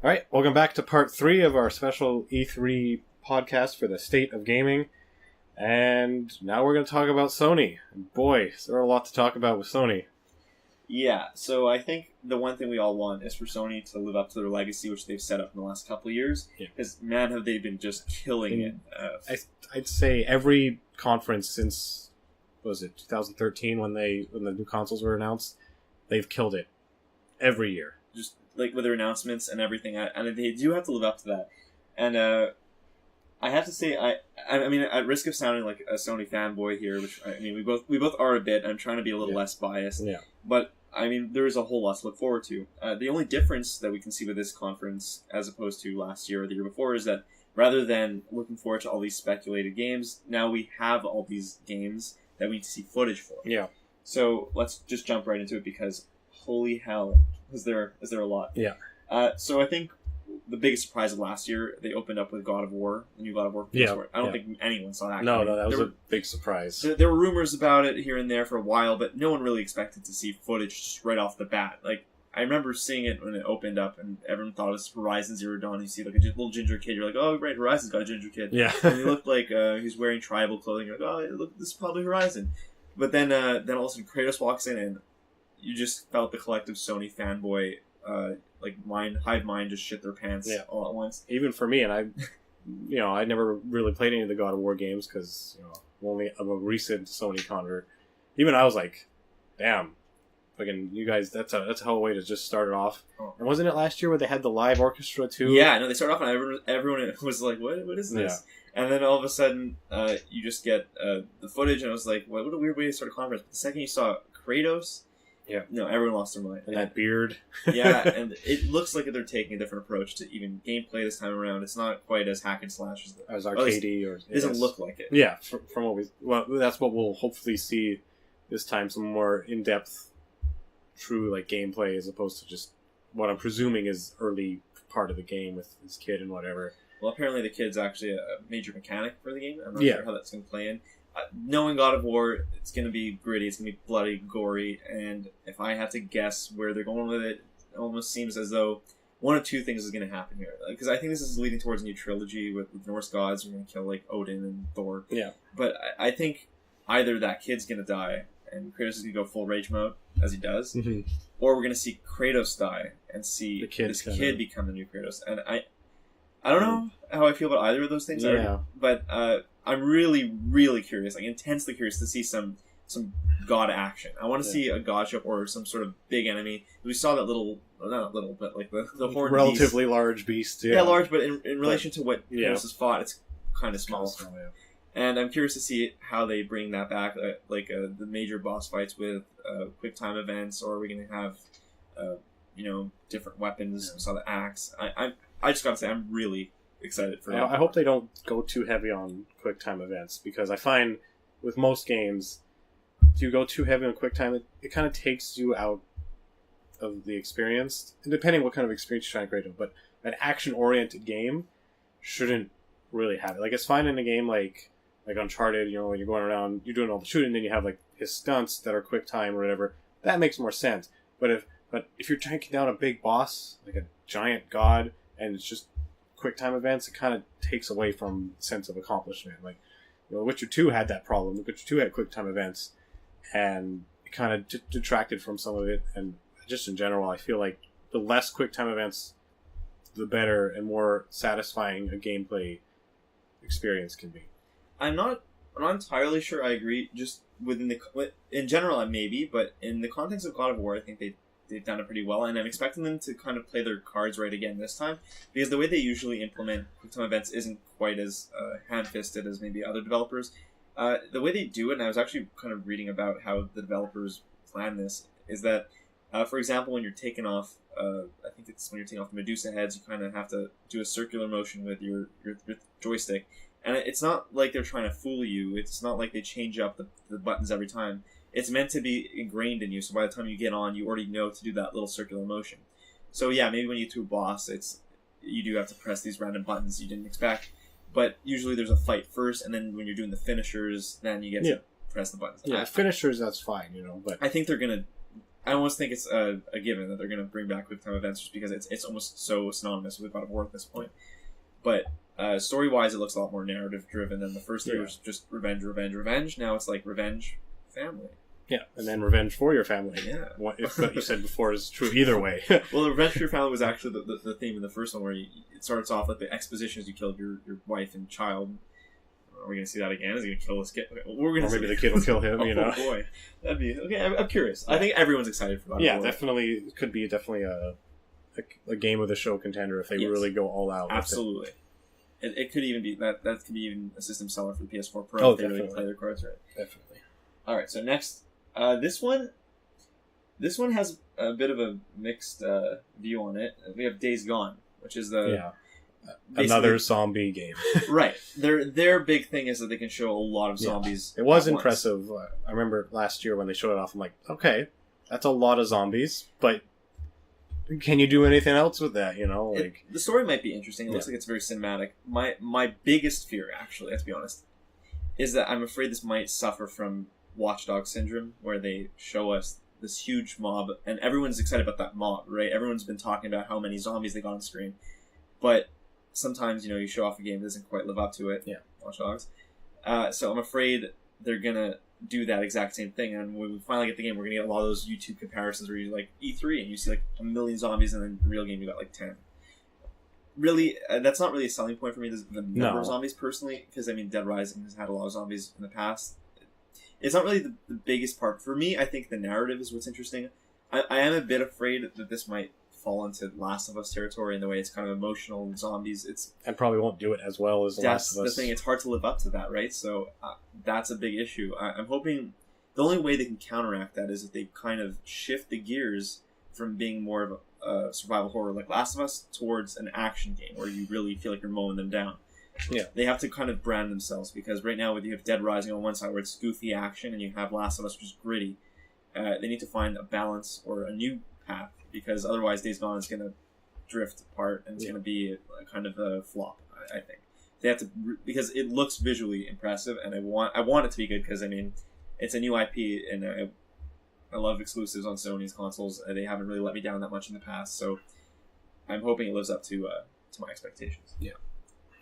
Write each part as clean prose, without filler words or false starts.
All right, welcome back to part 3 of our special E3 podcast for the state of gaming. And now we're going to talk about Sony. Boy, is there a lot to talk about with Sony. Yeah, so I think the one thing we all want is for Sony to live up to their legacy, which they've set up in the last couple of years. Because, man, have they been just killing it. I'd say every conference since, what was it, 2013 when the new consoles were announced, they've killed it every year. Just like with their announcements and everything, and they do have to live up to that. And I have to say, I mean, at risk of sounding like a Sony fanboy here, which I mean, we both are a bit. I'm trying to be a little less biased. Yeah. But I mean, there is a whole lot to look forward to. The only difference that we can see with this conference, as opposed to last year or the year before, is that rather than looking forward to all these speculated games, now we have all these games that we need to see footage for. Yeah. So let's just jump right into it because holy hell, is there a lot? Yeah. So I think the biggest surprise of last year, they opened up with God of War, the new God of War. Yeah. I don't think anyone saw that. No, that was a big surprise. There were rumors about it here and there for a while, but no one really expected to see footage just right off the bat. Like, I remember seeing it when it opened up, and everyone thought it was Horizon Zero Dawn. You see like a little ginger kid, you're like, oh, right, Horizon's got a ginger kid. Yeah. And he looked like he was wearing tribal clothing. You're like, oh, look, this is probably Horizon. But then all of a sudden Kratos walks in, and you just felt the collective Sony fanboy hive mind just shit their pants all at once. Even for me, and I never really played any of the God of War games because I'm a recent Sony convert. Even I was like, damn, fucking you guys, that's a hell of a way to just start it off. Oh. And wasn't it last year where they had the live orchestra too? Yeah, no, they started off and everyone was like, what is this? Yeah. And then all of a sudden, you just get the footage, and I was like, what a weird way to start a conference. But the second you saw Kratos, yeah, no, everyone lost their mind. And that beard. Yeah, and it looks like they're taking a different approach to even gameplay this time around. It's not quite as hack and slash as arcadey, or it doesn't look like it. Yeah, from what that's what we'll hopefully see this time. Some more in depth, true gameplay as opposed to just what I'm presuming is early part of the game with this kid and whatever. Well, apparently the kid's actually a major mechanic for the game. I'm not sure how that's going to play in. Knowing God of War, it's going to be gritty, it's going to be bloody, gory, and if I had to guess where they're going with it, it almost seems as though one of two things is going to happen here. Because I think this is leading towards a new trilogy with Norse gods. We're going to kill Odin and Thor. Yeah. But I think either that kid's going to die and Kratos is going to go full rage mode, as he does, or we're going to see Kratos die and see this kid become the new Kratos. And I don't know how I feel about either of those things. Yeah. But I'm really, really curious, intensely curious to see some god action. I want to see a god ship or some sort of big enemy. We saw that not little, but the horned relatively beast. Large beast. Yeah, large, but in relation to what Kratos has fought, it's kind of small. And I'm curious to see how they bring that back, the major boss fights with quick time events, or are we going to have, different weapons? We saw the axe. I just got to say, I'm really excited for it. I hope they don't go too heavy on quick time events, because I find with most games, if you go too heavy on quick time, it kind of takes you out of the experience, and depending what kind of experience you're trying to create. But an action-oriented game shouldn't really have it. It's fine in a game like Uncharted, when you're going around, you're doing all the shooting, then you have his stunts that are quick time or whatever. That makes more sense. But if you're taking down a big boss, like a giant god, and it's just quick time events, it kind of takes away from sense of accomplishment. Witcher 2 had that problem. Witcher 2 had quick time events, and it kind of detracted from some of it. And just in general, I feel like the less quick time events, the better and more satisfying a gameplay experience can be. I'm not entirely sure I agree. Just in general, maybe, but in the context of God of War, I think they've done it pretty well, and I'm expecting them to kind of play their cards right again this time, because the way they usually implement quick-time events isn't quite as hand-fisted as maybe other developers. The way they do it, and I was actually kind of reading about how the developers plan this, is that, for example, when you're taking off, I think it's when you're taking off the Medusa heads, you kind of have to do a circular motion with your joystick, and it's not like they're trying to fool you. It's not like they change up the buttons every time. It's meant to be ingrained in you, so by the time you get on, you already know to do that little circular motion. So yeah, maybe when you get to a boss, you do have to press these random buttons you didn't expect, but usually there's a fight first, and then when you're doing the finishers, then you get to press the buttons. Yeah, finishers, that's fine, but... I think they're going to I almost think it's a given that they're going to bring back quick time events just because it's almost so synonymous with God of War at this point. But story wise, it looks a lot more narrative driven than the first three was just revenge, revenge, revenge. Now it's like revenge, family. Yeah, and then revenge for your family. Yeah. If what you said before is true either way. Well, the revenge for your family was actually the theme in the first one, where it starts off like the expositions you killed your wife and child. Are we going to see that again? Is he going to kill this kid? We're going to maybe the kid will kill him, you know? Oh, boy. That'd be... Okay, I'm curious. I think everyone's excited for that. Yeah, definitely. Could be definitely a game of the show contender if they really go all out. Absolutely. It could even be... That could be even a system seller for the PS4 Pro if they really play their cards right. Definitely. Alright, so next... This one has a bit of a mixed view on it. We have Days Gone, which is another zombie game. Right. Their big thing is that they can show a lot of zombies. It was impressive. I remember last year when they showed it off, I'm like, okay, that's a lot of zombies, but can you do anything else with that, you know? Like the story might be interesting. It looks like it's very cinematic. My biggest fear, actually, let's be honest, is that I'm afraid this might suffer from Watch Dogs syndrome, where they show us this huge mob, and everyone's excited about that mob, right? Everyone's been talking about how many zombies they got on screen, but sometimes, you show off a game that doesn't quite live up to it. Yeah. Watch Dogs. So I'm afraid they're gonna do that exact same thing, and when we finally get the game, we're gonna get a lot of those YouTube comparisons where you like E3 and you see like 1 million zombies, and then the real game you got like 10. Really, that's not really a selling point for me, the number of zombies personally, because Dead Rising has had a lot of zombies in the past. It's not really the biggest part. For me, I think the narrative is what's interesting. I am a bit afraid that this might fall into Last of Us territory in the way it's kind of emotional and zombies. And probably won't do it as well as Last of Us. That's the thing. It's hard to live up to that, right? So that's a big issue. I'm hoping the only way they can counteract that is if they kind of shift the gears from being more of a survival horror like Last of Us towards an action game where you really feel like you're mowing them down. Yeah, they have to kind of brand themselves, because right now you have Dead Rising on one side where it's goofy action, and you have Last of Us which is gritty. They need to find a balance or a new path, because otherwise Days Gone is going to drift apart and it's going to be a kind of a flop. I think they have to, because it looks visually impressive, and I want it to be good, because it's a new IP, and I love exclusives on Sony's consoles. They haven't really let me down that much in the past, so I'm hoping it lives up to my expectations. Yeah.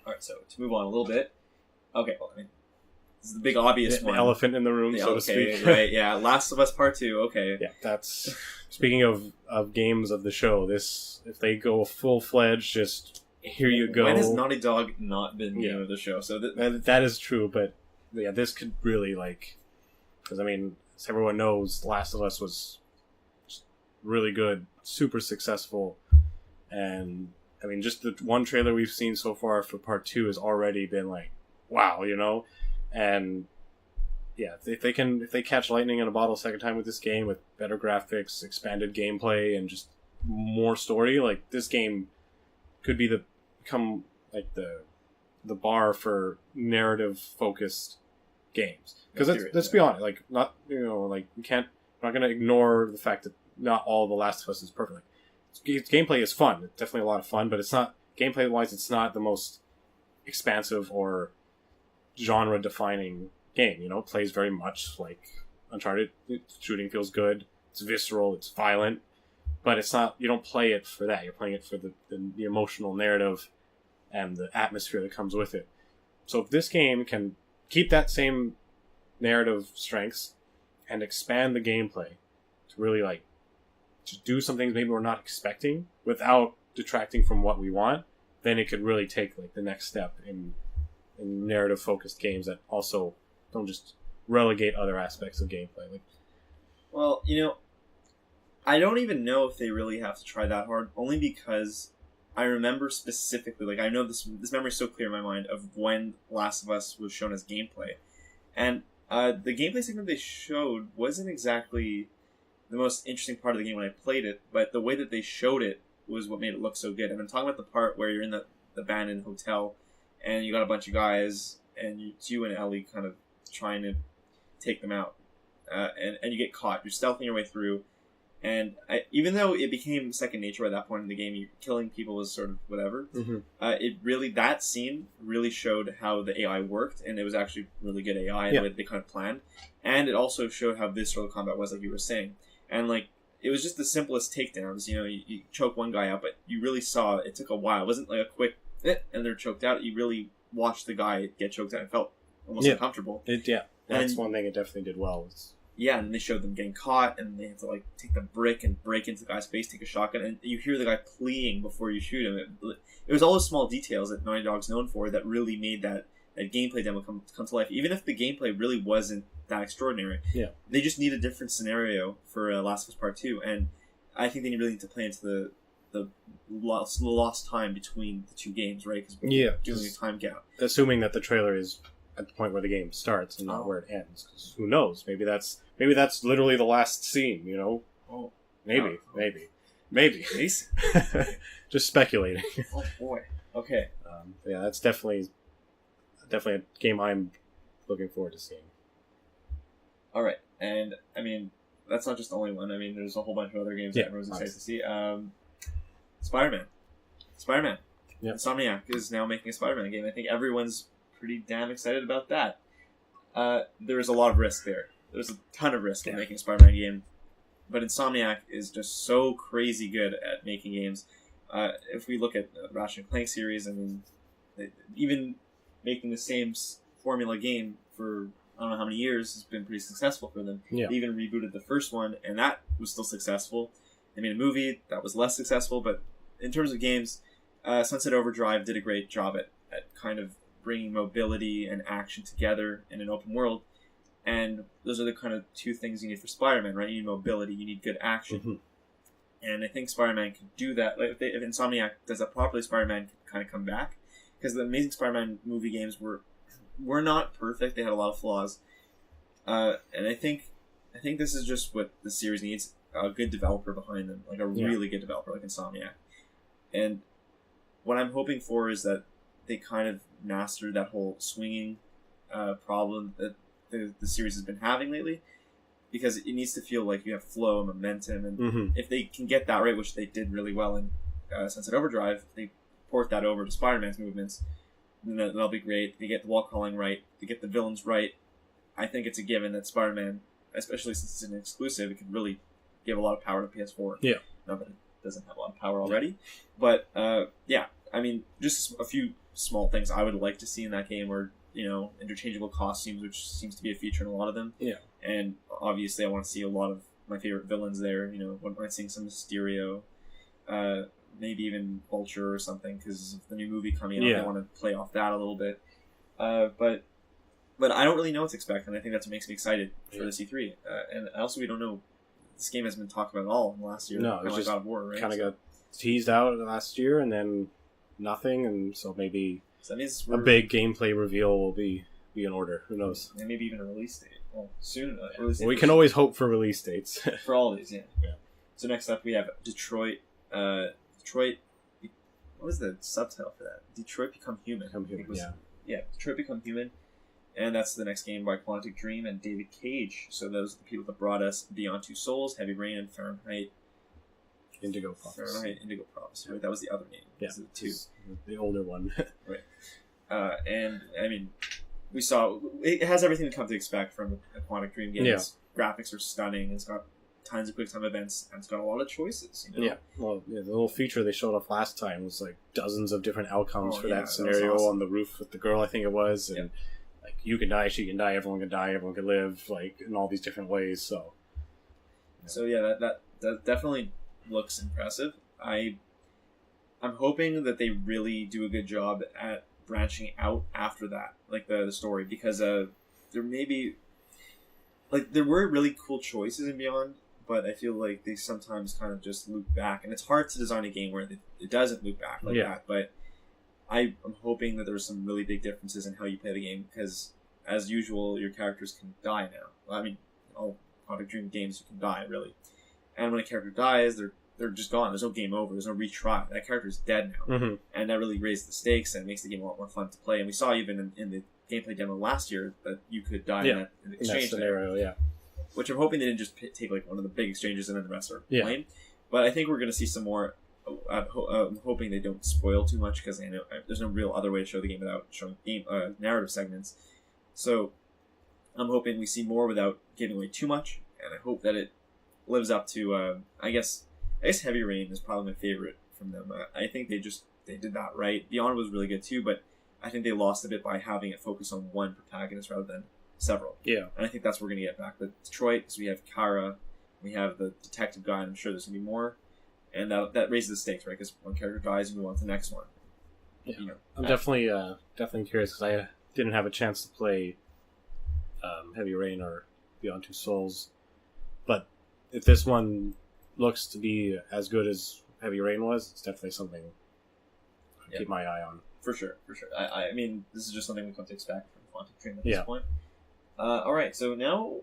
Alright, so to move on a little bit. Okay, well, this is the big obvious one. The elephant in the room, so to speak. Right, yeah. Last of Us Part 2, okay. Yeah, that's... Speaking of games of the show, if they go full-fledged, just here you go. When has Naughty Dog not been game of the show? So that is true, but yeah, this could really, because as everyone knows, Last of Us was really good, super successful, and just the one trailer we've seen so far for Part 2 has already been like, wow, and yeah, if they catch lightning in a bottle a second time with this game, with better graphics, expanded gameplay, and just more story, like this game could become the bar for narrative focused games. Because let's be honest, we're not gonna ignore the fact that not all The Last of Us is perfect. Gameplay is fun. It's definitely a lot of fun, but it's not, gameplay wise, it's not the most expansive or genre defining game. It plays very much like Uncharted. Shooting feels good. It's visceral. It's violent, but it's not. You don't play it for that. You're playing it for the emotional narrative and the atmosphere that comes with it. So if this game can keep that same narrative strengths and expand the gameplay to really to do some things maybe we're not expecting without detracting from what we want, then it could really take the next step in narrative focused games that also don't just relegate other aspects of gameplay. Well, I don't even know if they really have to try that hard, only because I remember specifically, I know this memory is so clear in my mind of when Last of Us was shown as gameplay, and the gameplay segment they showed wasn't exactly the most interesting part of the game when I played it, but the way that they showed it was what made it look so good. And I'm talking about the part where you're in the abandoned hotel, and you got a bunch of guys, and it's you and Ellie kind of trying to take them out, and you get caught. You're stealthing your way through, and even though it became second nature at that point in the game, killing people was sort of whatever. Mm-hmm. That scene really showed how the AI worked, and it was actually really good AI and the way they kind of planned. And it also showed how visceral combat was, like you were saying. And it was just the simplest takedowns. You know, you choke one guy out, but you really saw it took a while. It wasn't like a quick and they're choked out. You really watched the guy get choked out and felt almost uncomfortable. That's one thing it definitely did well. Yeah, and they showed them getting caught, and they had to like take the brick and break into the guy's face, take a shotgun, and you hear the guy pleading before you shoot him. It was all those small details that Naughty Dog's known for that really made that gameplay demo come to life. Even if the gameplay really wasn't that extraordinary, they just need a different scenario for Last of Us Part 2, and I think they really need to play into the lost time between the two games, right? Because we're doing a time gap. Assuming that the trailer is at the point where the game starts and not where it ends. 'Cause who knows? Maybe that's literally the last scene. You know? Oh, maybe. Just speculating. Oh boy. Okay. Yeah, that's definitely a game I'm looking forward to seeing. All right, and I mean that's not just the only one. I mean, there's a whole bunch of other games that everyone's excited to see. Spider-Man. Yeah. Insomniac is now making a Spider-Man game. I think everyone's pretty damn excited about that. There's a lot of risk there. There's a ton of risk in making a Spider-Man game. But Insomniac is just so crazy good at making games. If we look at the Ratchet & Clank series, I mean, even making the same formula game for I don't know how many years has been pretty successful for them. Yeah. They even rebooted the first one, and that was still successful. They made a movie that was less successful, but in terms of games, Sunset Overdrive did a great job at kind of bringing mobility and action together in an open world. And those are the kind of two things you need for Spider-Man, right? You need mobility, you need good action. Mm-hmm. And I think Spider-Man can do that. Like if Insomniac does that properly, Spider-Man can kind of come back. Because the Amazing Spider-Man movie games were not perfect. They had a lot of flaws. And I think this is just what the series needs. A good developer behind them. Like a really good developer like Insomniac. And what I'm hoping for is that they kind of master that whole swinging problem that the series has been having lately, because it needs to feel like you have flow and momentum, and if they can get that right, which they did really well in Sunset Overdrive, if they port that over to Spider-Man's movements, then that'll be great. They get the wall crawling right, they get the villains right. I think it's a given that Spider-Man, especially since it's an exclusive, it can really give a lot of power to PS4. Yeah, not that it doesn't have a lot of power already, but yeah, I mean, just a few small things I would like to see in that game, or interchangeable costumes, which seems to be a feature in a lot of them. Yeah. And obviously I want to see a lot of my favorite villains there. Wouldn't mind seeing some Mysterio, maybe even Vulture or something, because of the new movie coming out. I want to play off that a little bit. But I don't really know what to expect, and I think that's what makes me excited for the C3. And also we don't know, this game hasn't been talked about at all in the last year. No, it was just God of War, right? Kind of got teased out last year, and then nothing, and so maybe... So that means a big gameplay reveal will be in order. Who knows? And maybe even a release date. Well, soon. We can always hope for release dates. For all of these, yeah. So next up we have Detroit. Detroit. What was the subtitle for that? Detroit Become Human. Yeah, Detroit Become Human. And that's the next game by Quantic Dream and David Cage. So those are the people that brought us Beyond Two Souls, Heavy Rain, and Fahrenheit. Indigo Prophecy. Right? That was the other name. Yeah, the older one. Right. And I mean, we saw it has everything to come to expect from a Quantic Dream game. Yeah. Graphics are stunning. It's got tons of quick time events, and it's got a lot of choices. Yeah. Well, the little feature they showed off last time was like dozens of different outcomes for that scenario on the roof with the girl, I think it was, and like you can die, she can die, everyone can die, everyone can live, like in all these different ways. So. So yeah, that definitely looks impressive. I'm hoping that they really do a good job at branching out after that, like the story, because there were really cool choices in Beyond, but I feel like they sometimes kind of just loop back, and it's hard to design a game where it doesn't loop back like that. But I'm hoping that there's some really big differences in how you play the game, because as usual, your characters can die now. I mean, all Quantic Dream games you can die, really. And when a character dies, they're just gone. There's no game over. There's no retry. That character's dead now. And that really raised the stakes and makes the game a lot more fun to play. And we saw even in the gameplay demo last year that you could die in that exchange scenario, which I'm hoping they didn't just take like one of the big exchanges and then the rest are lame. But I think we're going to see some more. I'm hoping they don't spoil too much, because I know there's no real other way to show the game without showing narrative segments. So I'm hoping we see more without giving away too much, and I hope that it lives up to I guess Heavy Rain is probably my favorite from them. I think they did that right. Beyond was really good too, but I think they lost a bit by having it focus on one protagonist rather than several. Yeah. And I think that's what we're going to get back with Detroit, because we have Kara, we have the detective guy, and I'm sure there's going to be more. And that raises the stakes, right? Because one character dies and we move on to the next one. Yeah. I'm definitely curious, because I didn't have a chance to play Heavy Rain or Beyond Two Souls. But if this one looks to be as good as Heavy Rain was, it's definitely something I'll keep my eye on. For sure. I mean, this is just something we come to expect from Quantum Dream at this point. Alright, so now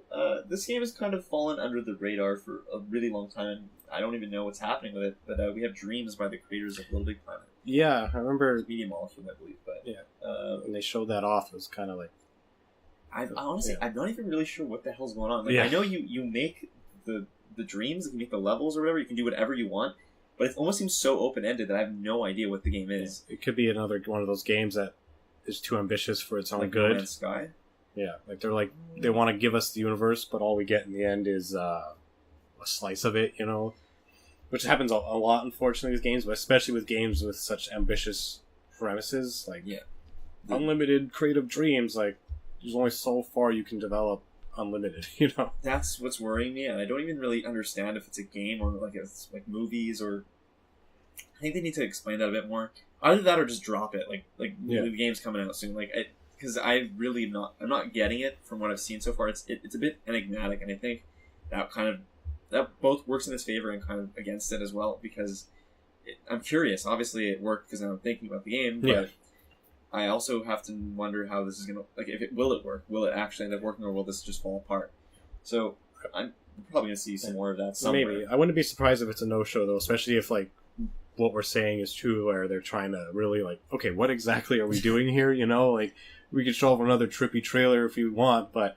this game has kind of fallen under the radar for a really long time. I don't even know what's happening with it, but we have Dreams by the creators of Little Big Planet. Yeah, I remember... Media Molecule, I believe. But when they showed that off, it was kind of like... Honestly, I'm not even really sure what the hell's going on. Like, I know you make the dreams, you make the levels or whatever, you can do whatever you want, but it almost seems so open-ended that I have no idea what the game is. It could be another one of those games that is too ambitious for its own like good. No Man's Sky? Yeah, they want to give us the universe, but all we get in the end is a slice of it, which happens a lot, unfortunately, with games, but especially with games with such ambitious premises, like unlimited creative dreams. Like, there's only so far you can develop unlimited, That's what's worrying me, and I don't even really understand if it's a game or like it's like movies, or I think they need to explain that a bit more. Either that or just drop it. Like the game's coming out soon. Because I'm not getting it from what I've seen so far. It's a bit enigmatic, and I think that both works in its favor and kind of against it as well. Because I'm curious. Obviously, it worked because I'm thinking about the game, but I also have to wonder how this is gonna will it work? Will it actually end up working, or will this just fall apart? So I'm probably gonna see some more of that somewhere. Maybe. I wouldn't be surprised if it's a no-show though, especially if what we're saying is true, where they're trying to really okay, what exactly are we doing here? We could show off another trippy trailer if you want, but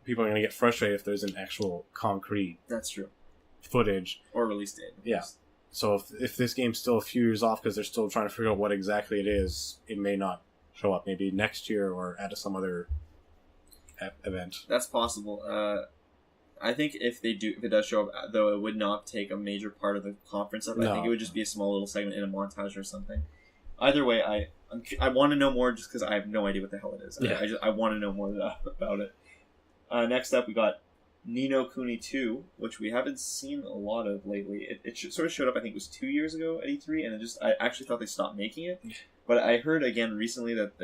people are going to get frustrated if there's an actual concrete that's true footage or release date. Yeah. So if this game's still a few years off because they're still trying to figure out what exactly it is, it may not show up maybe next year or at some other event. That's possible. I think if it does show up, though, it would not take a major part of the conference up. No. I think it would just be a small little segment in a montage or something. Either way, I want to know more just because I have no idea what the hell it is. Yeah. I want to know more about it. Next up, we got Ni no Kuni 2, which we haven't seen a lot of lately. It sort of showed up, I think it was 2 years ago at E3, and I actually thought they stopped making it. But I heard again recently that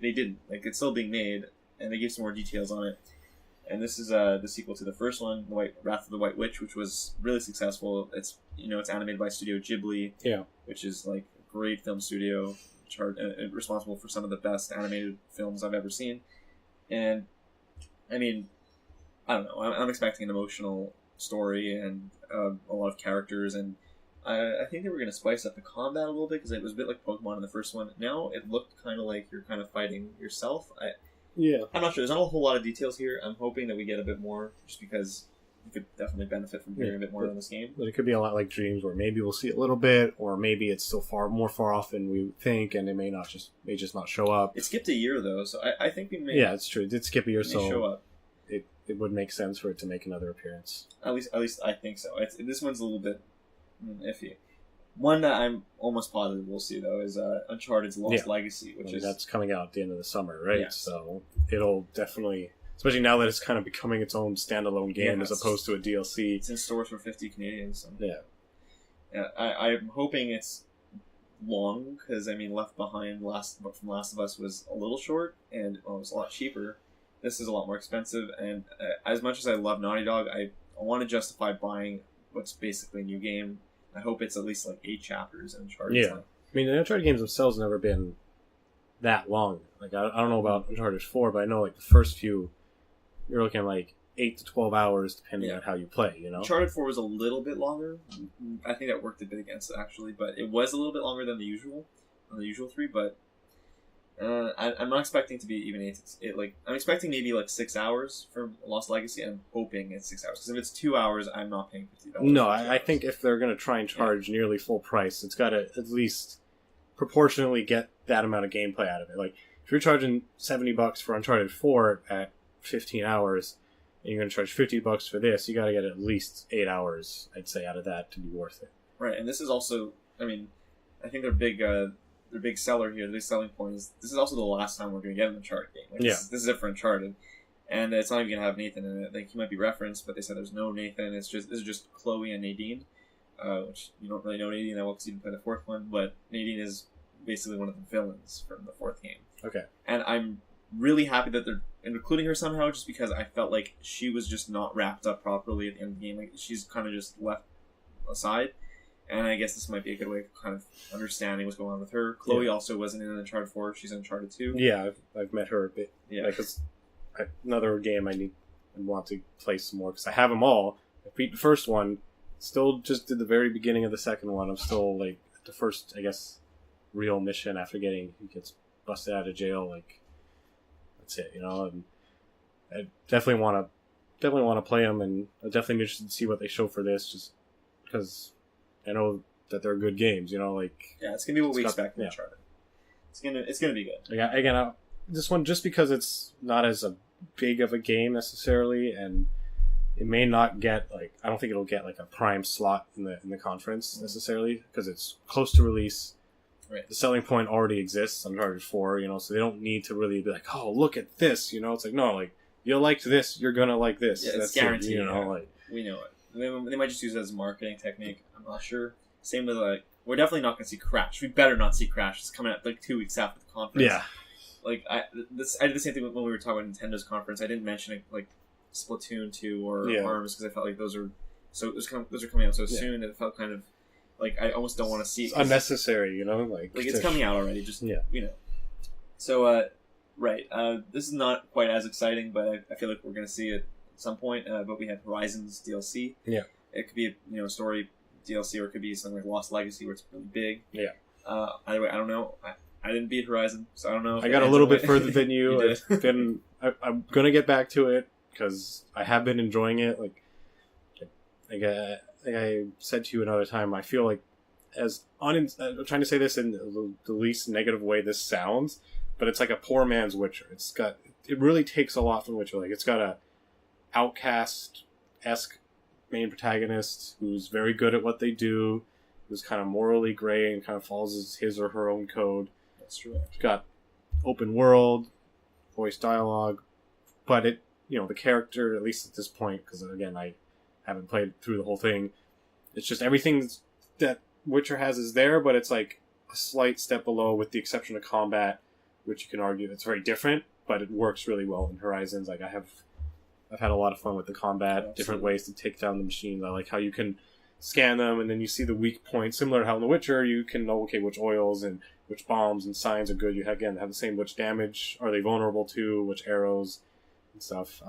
they didn't. It's still being made, and they gave some more details on it. And this is the sequel to the first one, Wrath of the White Witch, which was really successful. It's it's animated by Studio Ghibli, which is a great film studio, responsible for some of the best animated films I've ever seen. And I mean, I don't know. I'm expecting an emotional story and a lot of characters, and I think they were going to spice up the combat a little bit because it was a bit like Pokemon in the first one. Now it looked kind of like you're kind of fighting yourself. I'm not sure. There's not a whole lot of details here. I'm hoping that we get a bit more, just because you could definitely benefit from hearing a bit more on this game. But it could be a lot like Dreams, where maybe we'll see a little bit, or maybe it's still more far off than we think, and it may just not show up. It skipped a year though, so I think we may. Yeah, it's true. It did skip a year, so show up. It would make sense for it to make another appearance. At least I think so. This one's a little bit iffy. One that I'm almost positive we'll see though is Uncharted's Lost Legacy, which is that's coming out at the end of the summer, right? Yes. So it'll definitely, especially now that it's kind of becoming its own standalone game as opposed to a DLC. It's in stores for 50 Canadian. So. Yeah. I'm hoping it's long because Left Behind from Last of Us was a little short and it was a lot cheaper. This is a lot more expensive, and as much as I love Naughty Dog, I want to justify buying what's basically a new game. I hope it's at least 8 chapters in Uncharted. Yeah. The Uncharted games themselves have never been that long. I don't know about Uncharted 4, but I know the first few, you're looking at 8 to 12 hours depending on how you play, Uncharted 4 was a little bit longer. I think that worked a bit against it, actually, but it was a little bit longer than the usual 3, but I'm not expecting to be even 8. I'm expecting maybe 6 hours for Lost Legacy. I'm hoping it's 6 hours, because if it's 2 hours, I'm not paying $50. No, I think if they're going to try and charge nearly full price, it's got to at least proportionally get that amount of gameplay out of it. If you're charging $70 for Uncharted 4 at 15 hours, and you're going to charge $50 for this, you got to get at least 8 hours, I'd say, out of that to be worth it. Right, and this is also, I mean, I think their big seller here, the big selling point is this is also the last time we're going to get an Uncharted game. Like, this is it for Uncharted, and it's not even going to have Nathan in it. Like, he might be referenced, but they said there's no Nathan. This is just Chloe and Nadine, which you don't really know Nadine. I won't see them play the fourth one, but Nadine is basically one of the villains from the fourth game. Okay. And I'm really happy that they're including her somehow, just because I felt like she was just not wrapped up properly at the end of the game. Like, she's kind of just left aside. And I guess this might be a good way of kind of understanding what's going on with her. Chloe also wasn't in Uncharted 4. She's in Uncharted 2. Yeah, I've met her a bit. Yeah. Because another game I want to play some more, because I have them all. I beat the first one. Still just did the very beginning of the second one. I'm still, like, at the first, I guess, real mission after he gets busted out of jail. Like, that's it, you know? And I definitely want to play them, and I'm definitely interested to see what they show for this, just because I know that they're good games, you know, like... Yeah, it's going to be what we expect from Uncharted. It's gonna be good. Again, this one, just because it's not as a big of a game necessarily, and it may not get, like... I don't think it'll get, like, a prime slot in the conference, necessarily, because it's close to release. Right. The selling point already exists on Uncharted 4, you know, so they don't need to really be like, oh, look at this, you know? It's like, no, like, you'll like this, you're gonna like this. Yeah, it's guaranteed, you know, like... We know it. They might just use it as a marketing technique. I'm not sure. Same with, like, we're definitely not going to see Crash. We better not see Crash. It's coming out, like, 2 weeks after the conference. Yeah. Like, I did the same thing when we were talking about Nintendo's conference. I didn't mention, like, Splatoon 2 or ARMS, because I felt like those are coming out so soon, it felt kind of, like, I almost don't want to see it. It's unnecessary, you know? Like it's coming out already, just, you know. So, right. This is not quite as exciting, but I feel like we're going to see it at some point, but we have Horizons DLC. Yeah. It could be a story DLC, or it could be something like Lost Legacy, where it's really big. Yeah. Either way, I don't know. I didn't beat Horizon, so I don't know. If I got a little bit further than you. It's been. I'm gonna get back to it because I have been enjoying it. Like I said to you another time, I feel like I'm trying to say this in the least negative way this sounds, but it's like a poor man's Witcher. It really takes a lot from Witcher. Like, it's got a outcast-esque main protagonist who's very good at what they do, who's kind of morally gray and kind of follows his or her own code. That's true. It's got open world, voice dialogue, but the character, at least at this point, because again, I haven't played through the whole thing, it's just everything that Witcher has is there, but it's like a slight step below, with the exception of combat, which you can argue it's very different, but it works really well in Horizons. Like, I've had a lot of fun with the combat, different ways to take down the machines. I like how you can scan them, and then you see the weak points. Similar to how in The Witcher, you can know, okay, which oils and which bombs and signs are good. You have the same, which damage are they vulnerable to, which arrows and stuff.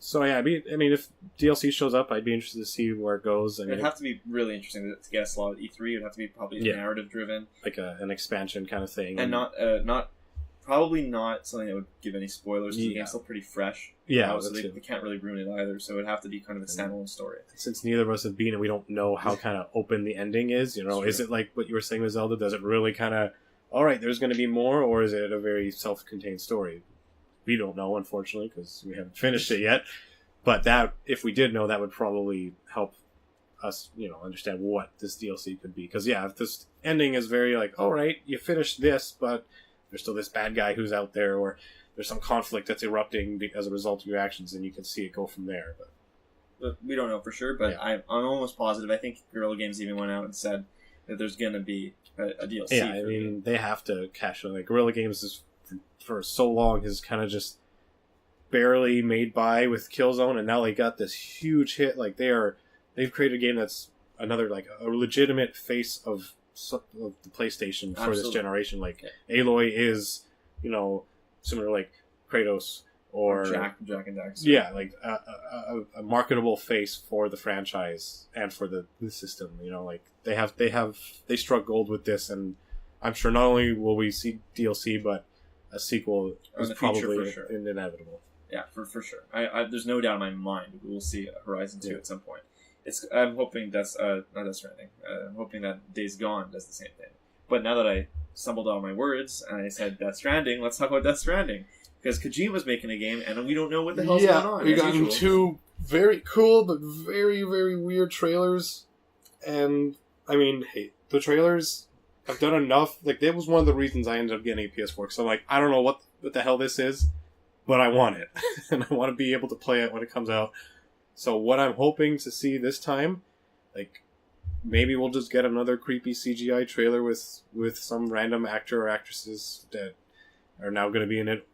So yeah, I mean, if DLC shows up, I'd be interested to see where it goes. It'd have to be really interesting to get a slot at E3. It'd have to be probably narrative driven, like an expansion kind of thing, and not probably not something that would give any spoilers. Because the game's still pretty fresh. Yeah, so they can't really ruin it either. So it'd have to be kind of a standalone story. Since neither of us have beaten it, we don't know how kind of open the ending is. You know, is it like what you were saying with Zelda? Does it really kind of, all right, there's going to be more, or is it a very self-contained story? We don't know, unfortunately, because we haven't finished it yet. But that, if we did know, that would probably help us, understand what this DLC could be. Because, if this ending is very like, all right, you finished this, but there's still this bad guy who's out there, or there's some conflict that's erupting as a result of your actions, and you can see it go from there. But we don't know for sure, but I'm almost positive. I think Guerrilla Games even went out and said that there's going to be a DLC. Yeah, I mean, they have to cash in. Like, Guerrilla Games is, for so long, has kind of just barely made by with Killzone, and now they got this huge hit. Like, they've created a game that's another, like, a legitimate face of the PlayStation for this generation. Like, Aloy is, similar to, like, Kratos or Jack and Dax. Yeah, like a marketable face for the franchise and for the system. Like, they struck gold with this, and I'm sure not only will we see DLC, but a sequel is probably inevitable. Yeah, for sure. There's no doubt in my mind we will see Horizon 2 at some point. I'm hoping that's not Death Stranding. I'm hoping that Days Gone does the same thing. But now that I stumbled on my words and I said Death Stranding, let's talk about Death Stranding. Because Kojima's making a game, and we don't know what the hell's going on. We got two very cool but very, very weird trailers. And, I mean, hey, the trailers have done enough. Like, that was one of the reasons I ended up getting a PS4. Because I'm like, I don't know what the hell this is, but I want it. And I want to be able to play it when it comes out. So what I'm hoping to see this time, like, maybe we'll just get another creepy CGI trailer with some random actor or actresses that are now going to be in it.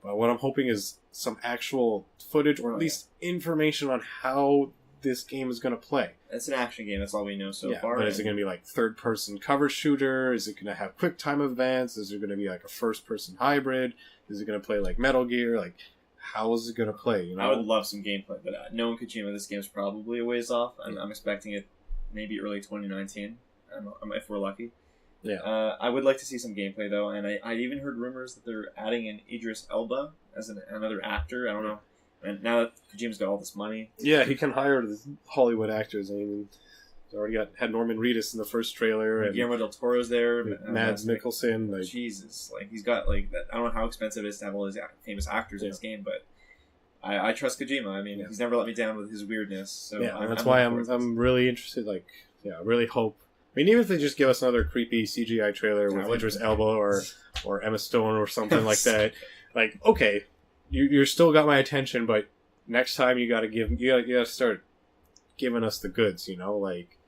But what I'm hoping is some actual footage or at least information on how this game is going to play. It's an action game. That's all we know so far. But is it going to be like third-person cover shooter? Is it going to have quick time events? Is it going to be like a first-person hybrid? Is it going to play like Metal Gear? Like, how is it going to play? You know? I would love some gameplay, but knowing Kojima, this game's probably a ways off. I'm expecting it maybe early 2019, if we're lucky. Yeah. I would like to see some gameplay, though, and I even heard rumors that they're adding in Idris Elba as another actor. I don't know. And now that Kojima's got all this money... Yeah, he can hire the Hollywood actors. I mean, he's already had Norman Reedus in the first trailer. And Guillermo del Toro's there. Mads Mikkelsen. Like, Jesus. Like, he's got, like... I don't know how expensive it is to have all these famous actors in this game, but... I trust Kojima. I mean, he's never let me down with his weirdness. So that's why I'm really interested. Like, I really hope... I mean, even if they just give us another creepy CGI trailer with Idris Elba or Emma Stone or something like that, like, okay, you're still got my attention, but next time you gotta start giving us the goods, you know, like,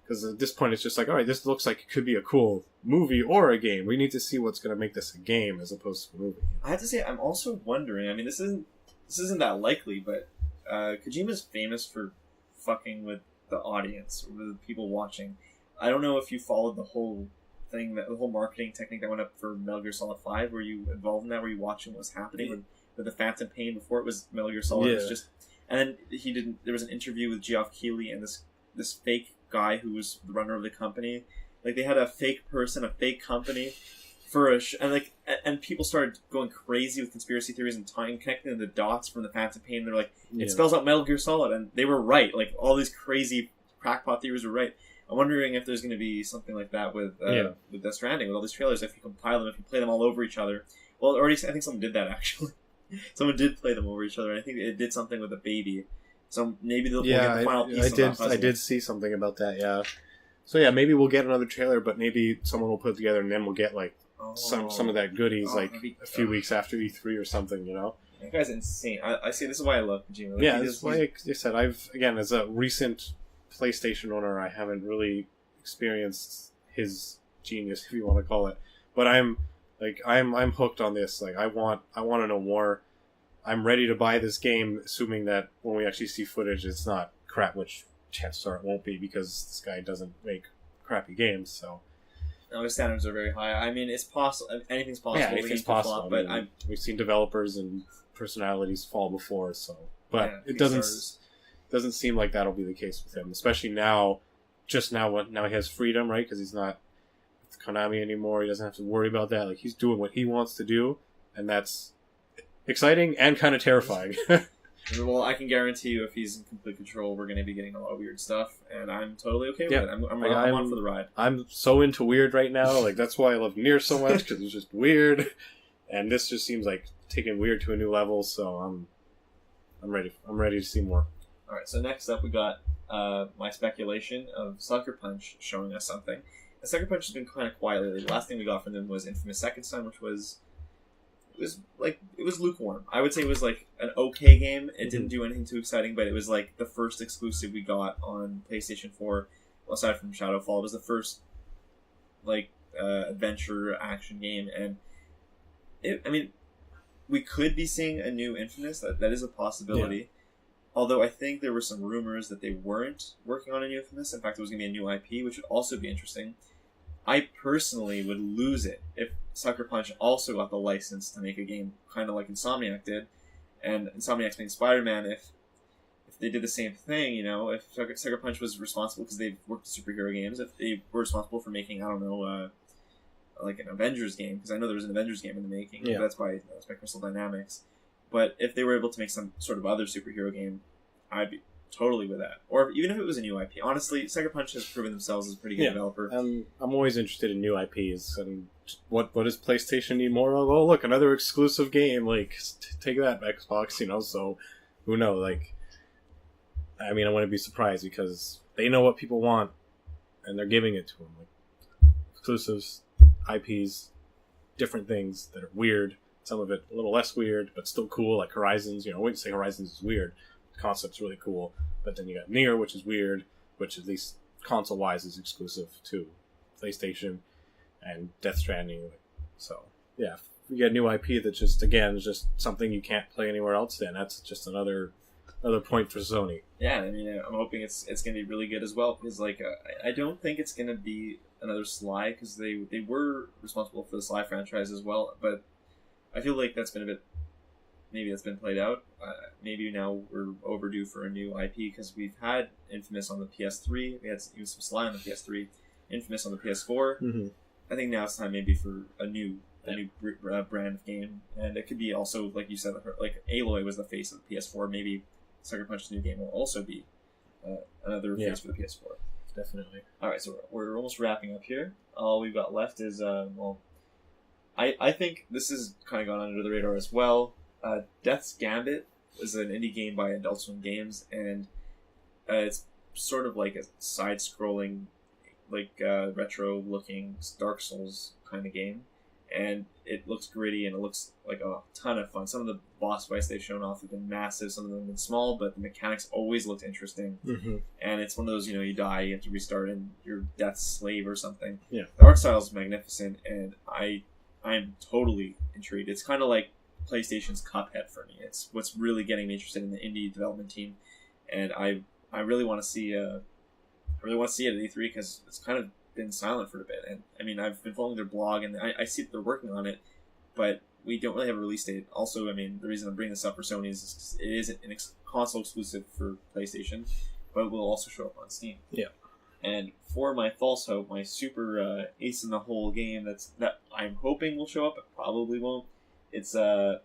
because at this point it's just like, all right, this looks like it could be a cool movie or a game. We need to see what's gonna make this a game as opposed to a movie. I have to say, I'm also wondering. I mean, this isn't that likely, but Kojima's famous for fucking with the audience, with the people watching. I don't know if you followed the whole thing, the whole marketing technique that went up for Metal Gear Solid 5. Were you involved in that? Were you watching what was happening with the Phantom Pain before it was Metal Gear Solid? It was just, and then there was an interview with Geoff Keighley and this fake guy who was the runner of the company. Like, they had a fake person, a fake company for and people started going crazy with conspiracy theories and connecting the dots from the Phantom Pain. They're like, it spells out Metal Gear Solid, and they were right. Like, all these crazy crackpot theories were right. I'm wondering if there's going to be something like that with Death Stranding, with all these trailers, if you compile them, if you play them all over each other. Well, already, I think someone did that, actually. Someone did play them over each other, and I think it did something with a baby. So maybe we'll get the final piece of that puzzle. I did see something about that, yeah. So yeah, maybe we'll get another trailer, but maybe someone will put it together, and then we'll get, like, some of that goodies, like, a few weeks after E3 or something, you know? That guy's insane. I see, this is why I love Kojima. Like, that's why, like I said, as a recent PlayStation owner, I haven't really experienced his genius, if you want to call it. But I'm hooked on this. Like, I want to know more. I'm ready to buy this game, assuming that when we actually see footage, it's not crap, which chances are it won't be, because this guy doesn't make crappy games. So, no, his standards are very high. I mean, it's possible. Anything's possible. Yeah, anything's possible. But we've seen developers and personalities fall before. So, but it doesn't seem like that'll be the case with him, especially now. Now he has freedom, right? Because he's not with Konami anymore. He doesn't have to worry about that. Like, he's doing what he wants to do, and that's exciting and kind of terrifying. Well, I can guarantee you, if he's in complete control, we're going to be getting a lot of weird stuff, and I'm totally okay with it. I'm on for the ride. I'm so into weird right now. Like, that's why I love Nier so much, because it's just weird, and this just seems like taking weird to a new level. So I'm ready. I'm ready to see more. All right. So next up, we got my speculation of Sucker Punch showing us something. And Sucker Punch has been kind of quiet lately. The last thing we got from them was Infamous Second Son, which was lukewarm. I would say it was like an okay game. It didn't do anything too exciting, but it was like the first exclusive we got on PlayStation 4, aside from Shadowfall. It was the first adventure action game, and we could be seeing a new Infamous. That is a possibility. Yeah. Although I think there were some rumors that they weren't working on a new Infamous. In fact, it was going to be a new IP, which would also be interesting. I personally would lose it if Sucker Punch also got the license to make a game kind of like Insomniac did. And Insomniac's being Spider-Man, if they did the same thing, you know, if Sucker Punch was responsible, because they've worked in superhero games, if they were responsible for making, I don't know, like an Avengers game, because I know there was an Avengers game in the making, that's by Crystal Dynamics. But if they were able to make some sort of other superhero game, I'd be totally with that. Or even if it was a new IP. Honestly, Sucker Punch has proven themselves as a pretty good developer. I'm always interested in new IPs, and what does PlayStation need more of? Oh, look, another exclusive game. Like, take that, Xbox. So who knows? Like, I mean, I wouldn't be surprised because they know what people want, and they're giving it to them. Like, exclusives, IPs, different things that are weird. Some of it a little less weird, but still cool, like Horizons. I wouldn't say Horizons is weird. The concept's really cool. But then you got Nier, which is weird, which at least console-wise is exclusive to PlayStation, and Death Stranding. So, yeah, if we get a new IP that just, again, is just something you can't play anywhere else, then that's just another point for Sony. Yeah, I mean, I'm hoping it's going to be really good as well, because, like, I don't think it's going to be another Sly, because they were responsible for the Sly franchise as well, but I feel like that's been a bit... Maybe that's been played out. Maybe now we're overdue for a new IP, because we've had Infamous on the PS3. We had even some Sly on the PS3. Infamous on the PS4. Mm-hmm. I think now it's time maybe for a new brand of game. And it could be also, like you said, like Aloy was the face of the PS4. Maybe Sucker Punch's new game will also be another face for the PS4. Definitely. Alright, so we're almost wrapping up here. All we've got left is, I think this has kind of gone under the radar as well. Death's Gambit is an indie game by Adult Swim Games, and it's sort of like a side-scrolling, like retro-looking Dark Souls kind of game, and it looks gritty and it looks like a ton of fun. Some of the boss fights they've shown off have been massive, some of them have been small, but the mechanics always looked interesting. Mm-hmm. And it's one of those, you die, you have to restart, and you're Death's slave or something. Yeah. The art style is magnificent, and I'm totally intrigued. It's kind of like PlayStation's Cuphead for me. It's what's really getting me interested in the indie development team, and I really want to see it at E3, because it's kind of been silent for a bit. And I mean, I've been following their blog, and I see that they're working on it, but we don't really have a release date. Also, I mean, the reason I'm bringing this up for Sony is it is an console exclusive for PlayStation, but it will also show up on Steam. Yeah. And for my false hope, my super ace in the hole game that I'm hoping will show up, but probably won't. It's the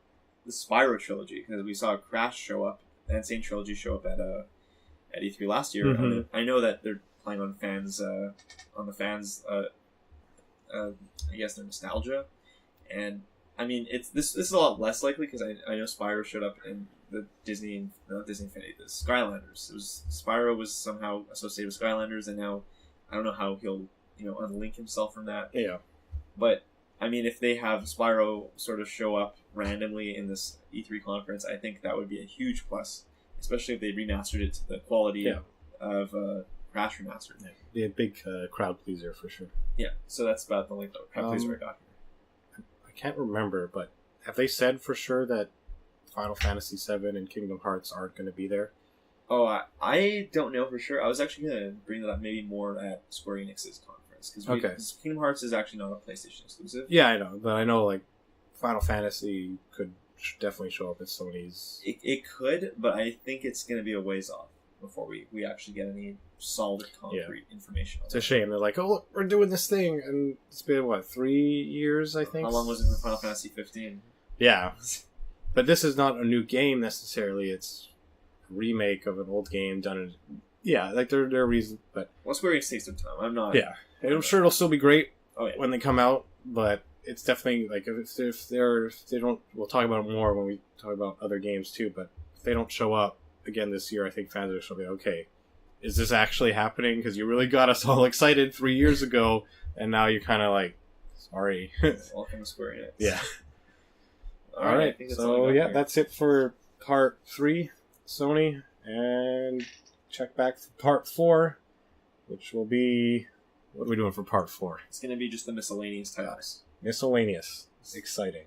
Spyro trilogy, because we saw Crash show up, the Insane trilogy show up at E3 last year. Mm-hmm. I know that they're playing on the fans. I guess their nostalgia, and I mean this is a lot less likely, because I know Spyro showed up in the not Disney Infinity, the Skylanders. Spyro was somehow associated with Skylanders, and now I don't know how he'll unlink himself from that. Yeah, but. I mean, if they have Spyro sort of show up randomly in this E3 conference, I think that would be a huge plus, especially if they remastered it to the quality of Crash Remastered. Yeah, be a big crowd pleaser for sure. Yeah, so that's about the only crowd pleaser I got here. I can't remember, but have they said for sure that Final Fantasy VII and Kingdom Hearts aren't going to be there? Oh, I don't know for sure. I was actually going to bring that up maybe more at Square Enix's conference. Because Kingdom Hearts is actually not a PlayStation exclusive. Yeah, I know, but I know like Final Fantasy could definitely show up at Sony's. It could, but I think it's going to be a ways off before we actually get any solid, concrete information on It's a shame. They're like, oh, look, we're doing this thing, and it's been, 3 years, I think? How long was it for Final Fantasy 15? Yeah. But this is not a new game, necessarily. It's a remake of an old game done in... Yeah, like, there are reasons, but... Well, Square Enix takes their time. I'm not... Yeah. I'm sure it'll still be great when they come out, but it's definitely, like, if they don't... We'll talk about it more when we talk about other games, too, but if they don't show up again this year, I think fans are going to be, okay, is this actually happening? Because you really got us all excited 3 years ago, and now you're kind of like, sorry. Welcome to Square Enix. Yeah. All right. So, yeah, that's it for part 3, Sony, and check back for part 4, which will be... What are we doing for part 4? It's going to be just the miscellaneous titles. Miscellaneous. It's exciting.